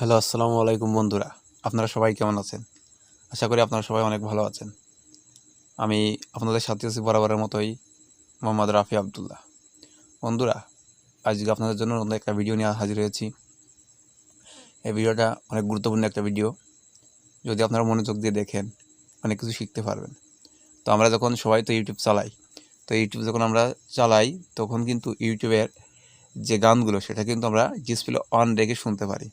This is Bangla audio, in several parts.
হ্যালো, আসসালামু আলাইকুম বন্ধুরা। আপনারা সবাই কেমন আছেন? আশা করি আপনারা সবাই অনেক ভালো আছেন। আমি আপনাদের সাথে আছি বরাবরের মতোই, মোহাম্মদ রাফি আবদুল্লাহ। বন্ধুরা, আজকে আপনাদের জন্য নতুন একটা ভিডিও নিয়ে হাজির হয়েছি। এই ভিডিওটা অনেক গুরুত্বপূর্ণ একটা ভিডিও। যদি আপনারা মনোযোগ দিয়ে দেখেন, অনেক কিছু শিখতে পারবেন। তো আমরা যখন সবাই তো ইউটিউব চালাই, তো ইউটিউব যখন আমরা চালাই তখন কিন্তু ইউটিউবের যে গানগুলো সেটা কিন্তু আমরা ডিসপ্লে অন রেখে শুনতে পারি।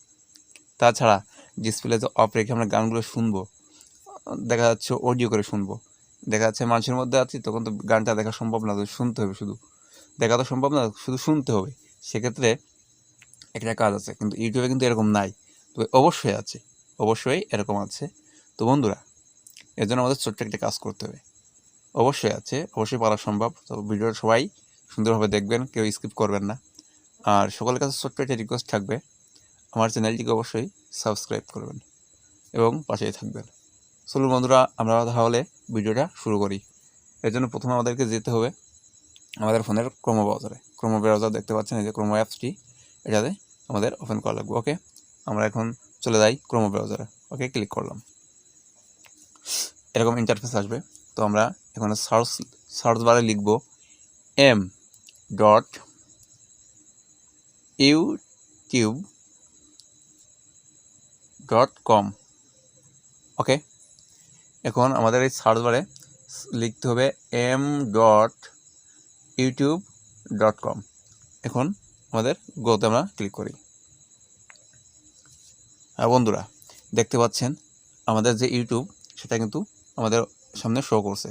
তাছাড়া ডিসপ্লে অফ রেখে আমরা গানগুলো শুনবো, দেখা যাচ্ছে অডিও করে শুনবো। দেখা যাচ্ছে মানুষের মধ্যে আছি, তখন তো গানটা দেখা সম্ভব না, তো শুনতে হবে। শুধু দেখা তো সম্ভব না, শুধু শুনতে হবে। সেক্ষেত্রে একটা কাজ আছে, কিন্তু ইউটিউবে কিন্তু এরকম নাই। তো অবশ্যই আছে, অবশ্যই এরকম আছে। তো বন্ধুরা, এর জন্য আমাদের ছোট্ট একটা কাজ করতে হবে। অবশ্যই আছে, অবশ্যই পারা সম্ভব। তো ভিডিওটা সবাই সুন্দরভাবে দেখবেন, কেউ স্কিপ করবেন না। আর সকলের কাছে ছোট্ট একটা রিকোয়েস্ট থাকবে, আমার চ্যানেলটিকে অবশ্যই সাবস্ক্রাইব করবেন এবং পাশেই থাকবেন। চলুন বন্ধুরা, আমরা তাহলে ভিডিওটা শুরু করি। এর জন্য প্রথমে আমাদেরকে যেতে হবে আমাদের ফোনের ক্রোমো ব্রাউজারে। ক্রোমো ব্রাউজার দেখতে পাচ্ছেন, এই যে ক্রোমো অ্যাপসটি, এটাতে আমাদের ওপেন করা লাগবে। ওকে, আমরা এখন চলে যাই ক্রোমো ব্রাউজারে। ওকে, ক্লিক করলাম, এরকম ইন্টারফেস আসবে। তো আমরা এখানে সার্চ বারে লিখব m.youtube.com। ওকে, এখন আমাদের এই সার্চ বারে লিখতে হবে m.youtube.com। এখন আমাদের গোতে আমরা ক্লিক করি। হ্যাঁ বন্ধুরা, দেখতে পাচ্ছেন আমাদের যে ইউটিউব সেটা কিন্তু আমাদের সামনে শো করছে।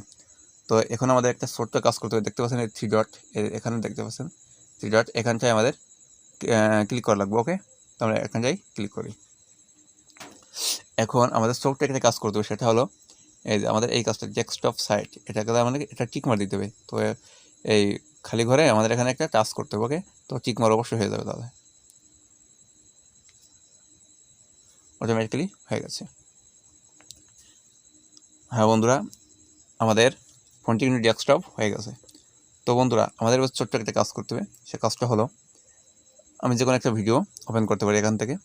তো এখন আমাদের একটা ছোট্ট কাজ করতে হবে। দেখতে পাচ্ছেন এই থ্রি ডট, এখানে দেখতে পাচ্ছেন থ্রি ডট, এখানটায় আমাদের ক্লিক করা লাগবে। ওকে, তো আমরা এখানটায় ক্লিক করি। এখন আমাদের ছোট্ট একটা কাজ করতে হবে, সেটা হলো এই যে আমাদের এই কাজটা ডেস্কটপ সাইট, এটাকে আমাদের এটা টিক মার দিতে হবে। তো এই খালি ঘরে আমাদের এখানে একটা টাচ করতে হবে। ওকে, তো টিক মার অবশ্যই হয়ে যাবে, তাহলে অটোমেটিক্যালি হয়ে গেছে। হ্যাঁ বন্ধুরা, আমাদের ফোনটি কিন্তু ডেস্কটপ হয়ে গেছে। তো বন্ধুরা, আমাদের এবার ছোট্ট একটা কাজ করতে হবে। সে কাজটা হলো, আমি যে কোনো একটা ভিডিও ওপেন করতে পারি এখান থেকে।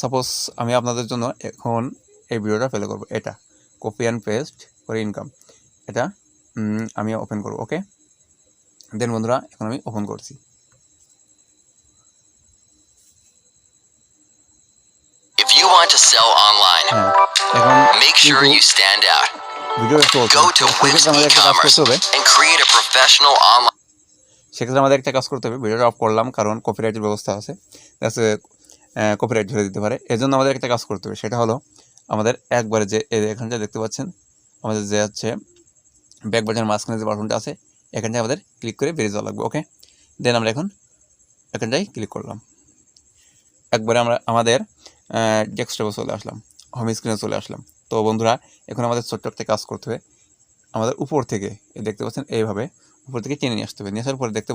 সাপোজ আমি আপনাদের জন্য এখন এই ভিডিওটা প্লে করব। এটা কপি অ্যান্ড পেস্ট করে ইনকাম, এটা আমি ওপেন করব। ওকে, দেন বন্ধুরা, এখন আমি ওপেন করছি। If you want to sell online, এখন make sure you stand out. ভিডিওটা চলছে, Go to Wix সেক্ষেত্রে আমাদের একটা কাজ e-commerce করতে হবে। and create a professional online. সেক্ষেত্রে আমাদের একটা কাজ করতে হবে, ভিডিওটা অফ করলাম কারণ কপিরাইটের ব্যবস্থা আছে, কপিরাইট ধরে দিতে পারে। এর জন্য আমাদের একটা কাজ করতে হবে, সেটা হলো আমাদের একবারে যে এখানটা দেখতে পাচ্ছেন আমাদের যে হচ্ছে ব্যাক বাটনের মাঝখানে যে বাটনটা আছে, এখানটায় আমাদের ক্লিক করে বেরিয়ে যাওয়া লাগবে। ওকে, দেন আমরা এখন এখানটায় ক্লিক করলাম। একবারে আমরা আমাদের ডেস্কটপে চলে আসলাম, হোম স্ক্রিনে চলে আসলাম। তো বন্ধুরা, এখন আমাদের ছোট্ট একটা কাজ করতে হবে। আমাদের উপর থেকে দেখতে পাচ্ছেন এইভাবে উপর থেকে টেনে নিয়ে আসতে হবে। নিয়ে আসার পরে দেখতে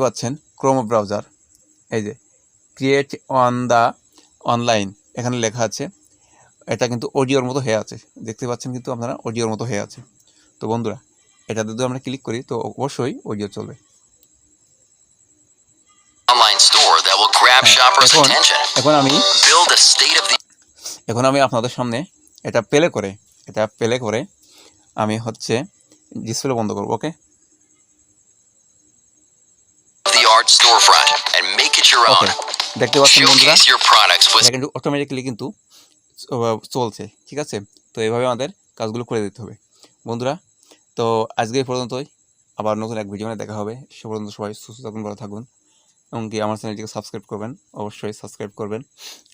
পাচ্ছেন ক্রোম ব্রাউজার, এই যে ক্রিয়েট অন দ্য অনলাইন, এখানে লেখা আছে। এটা কিন্তু অডিওর মতো হয়ে আছে, দেখতে পাচ্ছেন কিন্তু আপনারা অডিওর মতো হয়ে আছে। তো বন্ধুরা, এটাতে যদি আমরা ক্লিক করি তো অবশ্যই অডিও চলবে। Online store that will grab shoppers' attention. এখন আমি Build a state of the আপনাদের সামনে এটা প্লে করে আমি হচ্ছে ডিসপ্লে বন্ধ করব। ওকে, art storefront and make it your own. দেখতে পাচ্ছেন বন্ধুরা, Showcase your products with এটা কিন্তু অটোমেটিক্যালি কিন্তু চলছে। ঠিক আছে, তো এইভাবে আমাদের কাজগুলো করে দিতে হবে বন্ধুরা। তো আজকে এই পর্যন্তই, আবার নতুন এক ভিডিও দেখা হবে। সে পর্যন্ত সবাই সুস্থ থাকুন, ভালো থাকবেন, এমনকি আমার চ্যানেলটিকে সাবস্ক্রাইব করবেন, অবশ্যই সাবস্ক্রাইব করবেন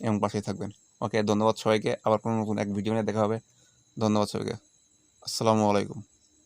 এবং পাশেই থাকবেন। ওকে, ধন্যবাদ সবাইকে। আবার কোনো নতুন এক ভিডিও নিয়ে দেখা হবে। ধন্যবাদ সবাইকে, আসসালামু আলাইকুম।